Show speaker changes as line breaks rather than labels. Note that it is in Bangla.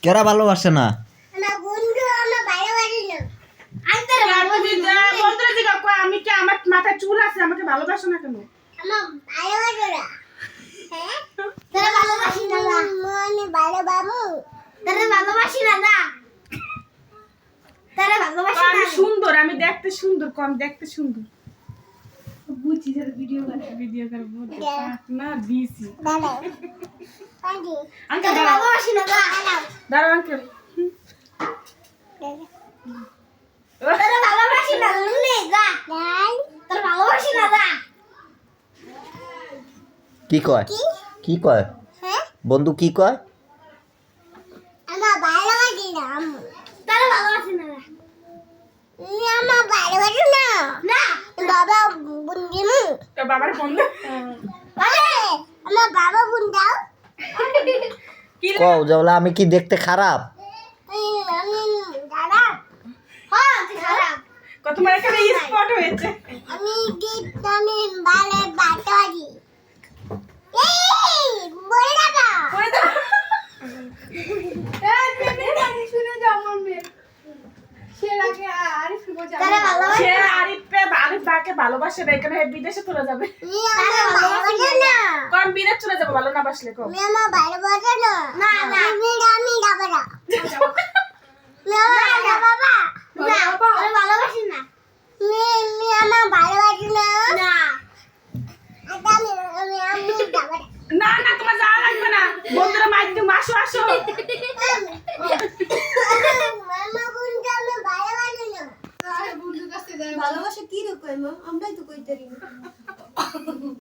কেরা ভালোবাসে না?
আমি কি আমার মাথায় চুল আছে আমাকে ভালোবাসো না কেন? আমি সুন্দর, আমি দেখতে সুন্দর, কম দেখতে সুন্দর। বুঝছি ভিডিও করে না দিছি। আঙ্কেল ভালোবাসি না দাঁড়াও আঙ্কেল।
তোরা ভালোবাসি না নে যা তোরা ভালোবাসি না যা
কি কয়? কি কয়?
হ্যাঁ
বন্ধু কি কয়?
আমার ভালোবাসি না তোরা ভালোবাসি না আমার ভালোবাসি না না বাবা বুনদিমু
তো বাবার বন্ধু
আরে আমার বাবা বুন দাও
কি
কও যাওলা আমি কি দেখতে খারাপ?
আমি দাদা হ্যাঁ তুই খারাপ
কত মার এখানে স্পট হয়েছে।
আমি আমি বালে বাটারি এই বলে দাদা
কই দাও
এই তুমি জানি শুনে যাও মম্মি সে লাগে আরিফ কো যাও তারা ভালোবাসে
সে আরিফ বাকে ভালোবাসে না, এখানে বিদেশে চলে যাবে।
তারা ভালোবাসে না
কোন বিদেশ চলে যাবে ভালো না বাসলে কো?
আমি আমার ভালোবাসে না না না আমি যাবো না না বাবা না আমি ভালোবাসি না আমি আমার ভালোবাসি না না আমি যাবো না
না না তোমার যাওয়া লাগবে না, বন্ধুরা মাইতে আসো আসো।
মামা বন্ধু আমি ভালোবাসি না
ভালোবাসা কি রকম আমরাই তো কইতে পারি